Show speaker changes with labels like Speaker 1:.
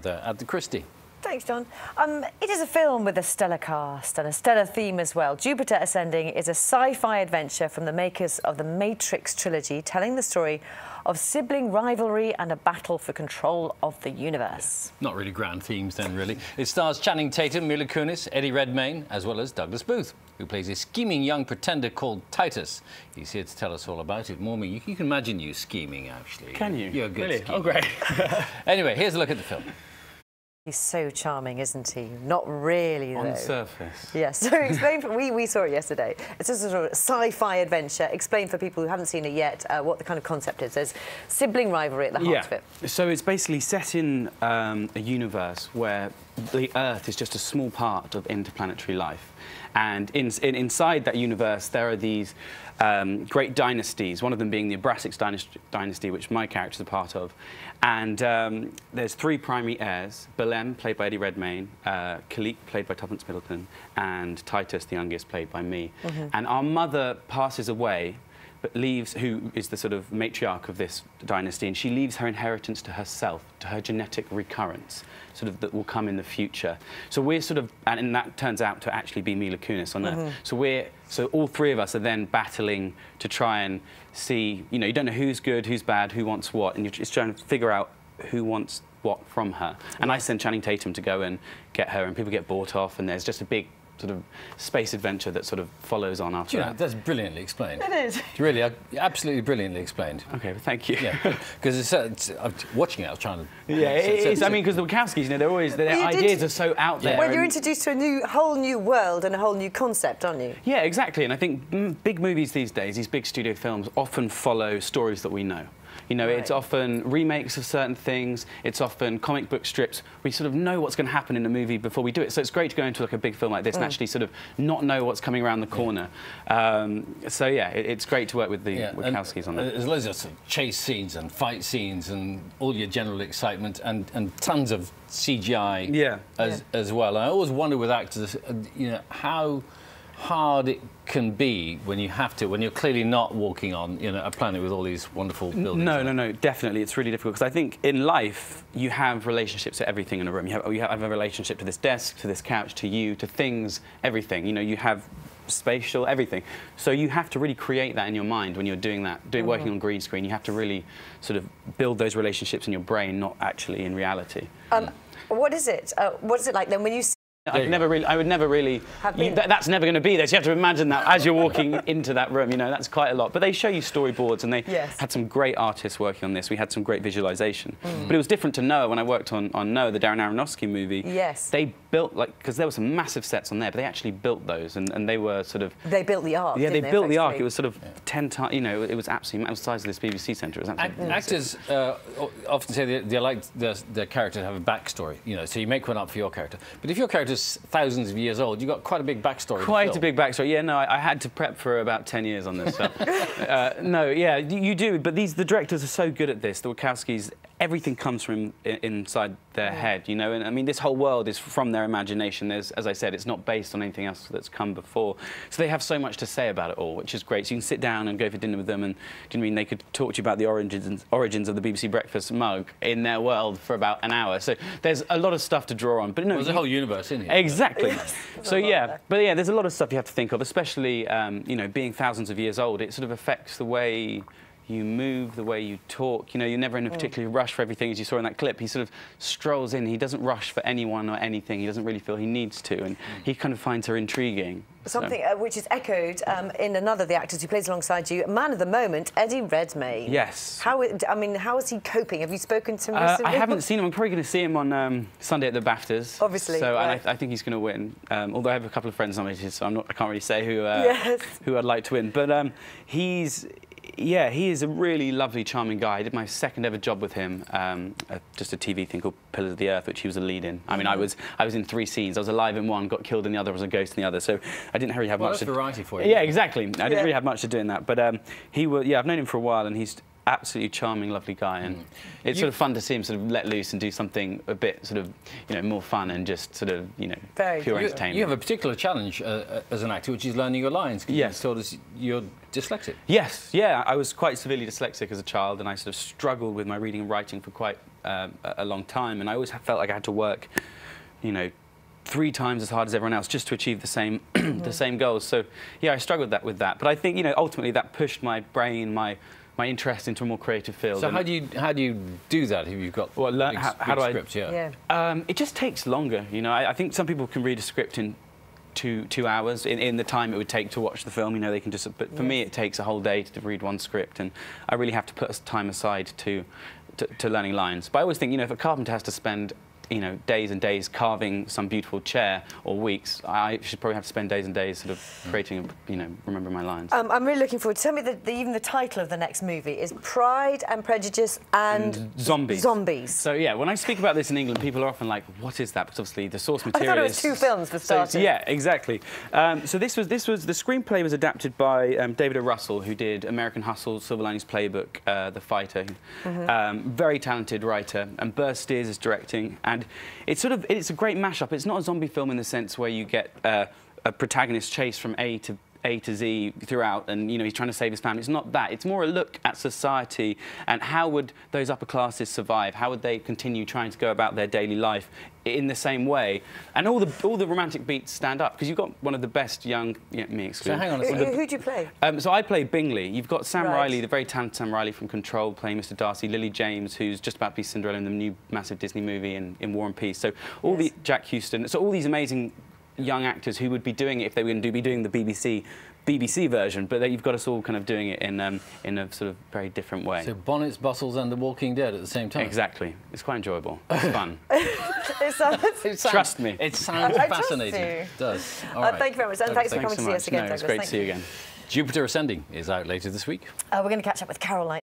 Speaker 1: at the Christie.
Speaker 2: Thanks, John. It is a film with a stellar cast and a stellar theme as well. Jupiter Ascending is a sci-fi adventure from the makers of the Matrix trilogy, telling the story of sibling rivalry and a battle for control of the universe.
Speaker 1: Not really grand themes then, really. It stars Channing Tatum, Mila Kunis, Eddie Redmayne, as well as Douglas Booth, who plays a scheming young pretender called Titus. He's here to tell us all about it. Mormy, you can imagine you scheming, actually.
Speaker 3: Can you?
Speaker 1: You're a good
Speaker 3: really?
Speaker 1: schemer.
Speaker 3: Oh, great.
Speaker 1: Anyway, here's a look at the film.
Speaker 2: He's so charming, isn't he? Not really, though.
Speaker 3: On the surface.
Speaker 2: Yes. So explain. We saw it yesterday. It's a sort of sci-fi adventure. Explain for people who haven't seen it yet what the kind of concept is. There's sibling rivalry at the heart of it.
Speaker 3: So it's basically set in a universe where the Earth is just a small part of interplanetary life. And inside that universe, there are these great dynasties, one of them being the Abraxas dynasty, which my character's a part of. And there's three primary heirs: Belem, played by Eddie Redmayne, Kalik, played by Tuppence Middleton, and Titus, the youngest, played by me. And our mother passes away, but leaves, who is the sort of matriarch of this dynasty, and she leaves her inheritance to herself, to her genetic recurrence, sort of that will come in the future. So we're sort of, and that turns out to actually be Mila Kunis on Earth. So all three of us are then battling to try and see, you know, you don't know who's good, who's bad, who wants what, and you're just trying to figure out who wants what from her. And I send Channing Tatum to go and get her, and people get bought off, and there's just a big sort of space adventure that sort of follows on after that.
Speaker 1: That's brilliantly explained.
Speaker 2: It is.
Speaker 1: Really, absolutely brilliantly explained.
Speaker 3: Okay, well, thank you.
Speaker 1: Yeah, because watching it, I was trying to...
Speaker 3: Yeah, it is. I mean, because the Wachowskis, you know, they're always, their ideas are so out there.
Speaker 2: Well, you're introduced to a whole new world and a whole new concept, aren't you?
Speaker 3: Yeah, exactly. And I think big movies these days, these big studio films, often follow stories that we know. You know, it's often remakes of certain things. It's often comic book strips. We sort of know what's going to happen in a movie before we do it. So it's great to go into like a big film like this and actually sort of not know what's coming around the corner. So yeah, it's great to work with the Wachowskis on that.
Speaker 1: There's loads of sort of chase scenes and fight scenes and all your general excitement and tons of CGI as well. And I always wonder with actors, you know, how hard it can be when you're clearly not walking on, you know, a planet with all these wonderful buildings.
Speaker 3: No, definitely, it's really difficult, because I think in life you have relationships to everything in a room. You have a relationship to this desk, to this couch, to you, to things, everything. You know, you have spatial, everything. So you have to really create that in your mind when you're doing that, working on green screen. You have to really sort of build those relationships in your brain, not actually in reality.
Speaker 2: What is it? What is it like then when you see...
Speaker 3: I would never really. That's never going to be there. So you have to imagine that as you're walking into that room. You know, that's quite a lot. But they show you storyboards, and they had some great artists working on this. We had some great visualization. But it was different to Noah when I worked on Noah, the Darren Aronofsky movie.
Speaker 2: Yes.
Speaker 3: They built, like, because there were some massive sets on there, but they actually built those, and they were sort of.
Speaker 2: They built the ark.
Speaker 3: Yeah, they built the ark. It was sort of 10 times. You know, it was absolutely it was the size of this BBC centre. It was absolutely
Speaker 1: actors often say they like their character to have a backstory. You know, so you make one up for your character. But if your character's thousands of years old, you've got quite a big backstory.
Speaker 3: Quite a big backstory. Yeah, no, I had to prep for about 10 years on this stuff. No, yeah, you do. But the directors are so good at this. The Wachowskis, everything comes from inside their head, you know. And I mean, this whole world is from their imagination. There's, as I said, it's not based on anything else that's come before. So they have so much to say about it all, which is great. So you can sit down and go for dinner with them, and do you know what I mean, they could talk to you about the origins of the BBC breakfast mug in their world for about an hour. So there's a lot of stuff to draw on. But no,
Speaker 1: there's a whole universe in here.
Speaker 3: Exactly. So yeah, but yeah, there's a lot of stuff you have to think of, especially you know, being thousands of years old. It sort of affects the way you move, the way you talk. You know, you're never in a particular rush for everything, as you saw in that clip. He sort of strolls in. He doesn't rush for anyone or anything. He doesn't really feel he needs to, and he kind of finds her intriguing.
Speaker 2: Something which is echoed in another of the actors who plays alongside you, man of the moment, Eddie Redmayne.
Speaker 3: Yes.
Speaker 2: How is he coping? Have you spoken to him recently?
Speaker 3: I haven't seen him. I'm probably going to see him on Sunday at the BAFTAs.
Speaker 2: Obviously.
Speaker 3: So I think he's going to win. Although I have a couple of friends nominated, so I can't really say who I'd like to win. But yeah, he is a really lovely, charming guy. I did my second ever job with him, just a TV thing called Pillars of the Earth, which he was a lead in. I mean, I was in 3 scenes. I was alive in one, got killed in the other, was a ghost in the other. So I didn't really have much.
Speaker 1: That's variety for you.
Speaker 3: Yeah, exactly. I didn't really have much to do in that. But I've known him for a while, and he's absolutely charming, lovely guy, and it's sort of fun to see him sort of let loose and do something a bit sort of, you know, more fun and just sort of, you know, pure entertainment.
Speaker 1: You have a particular challenge as an actor, which is learning your lines.
Speaker 3: Yes.
Speaker 1: You told us you're dyslexic.
Speaker 3: Yes, yeah, I was quite severely dyslexic as a child, and I sort of struggled with my reading and writing for quite a long time, and I always felt like I had to work, you know, 3 times as hard as everyone else just to achieve the same the same goals. So yeah, I struggled with that. But I think, you know, ultimately that pushed my brain, my interest into a more creative field.
Speaker 1: So how do you do that if you've got
Speaker 3: how do
Speaker 1: script?
Speaker 3: It just takes longer. You know, I think some people can read a script in two hours in the time it would take to watch the film. You know, they can just. But for me, it takes a whole day to read one script, and I really have to put time aside to learning lines. But I always think, you know, if a carpenter has to spend, you know, days and days carving some beautiful chair, or weeks, I should probably have to spend days and days sort of creating, you know, remembering my lines.
Speaker 2: I'm really looking forward. Tell me even the title of the next movie is Pride and Prejudice and
Speaker 3: Zombies.
Speaker 2: Zombies.
Speaker 3: So yeah, when I speak about this in England, people are often like, "What is that?" Because obviously the source material.
Speaker 2: I thought it was 2 films for starters.
Speaker 3: So, yeah, exactly. So this was the screenplay was adapted by David O. Russell, who did American Hustle, Silver Linings Playbook, The Fighter. Very talented writer, and Burr Steers is directing, and it's a great mashup. It's not a zombie film in the sense where you get a protagonist chased from A to Z throughout, and, you know, he's trying to save his family. It's not that. It's more a look at society and how would those upper classes survive? How would they continue trying to go about their daily life in the same way? And all the romantic beats stand up because you've got one of the best young, me excluded.
Speaker 2: So hang on, who do you play?
Speaker 3: So I play Bingley. You've got Sam Riley, the very talented Sam Riley from Control, playing Mr. Darcy. Lily James, who's just about to be Cinderella in the new massive Disney movie in War and Peace. So all the Jack Houston. So all these amazing young actors who would be doing it if they were going to be doing the BBC version, but you've got us all kind of doing it in a sort of very different way.
Speaker 1: So Bonnets, Bustles and The Walking Dead at the same time?
Speaker 3: Exactly. It's quite enjoyable. It's fun.
Speaker 2: it sounds,
Speaker 3: trust me.
Speaker 1: It sounds fascinating. It does. All right.
Speaker 2: Thank you very much, and thanks for coming to see us again,
Speaker 3: It's great to see you again.
Speaker 1: Jupiter Ascending is out later this week.
Speaker 2: We're going to catch up with Caroline.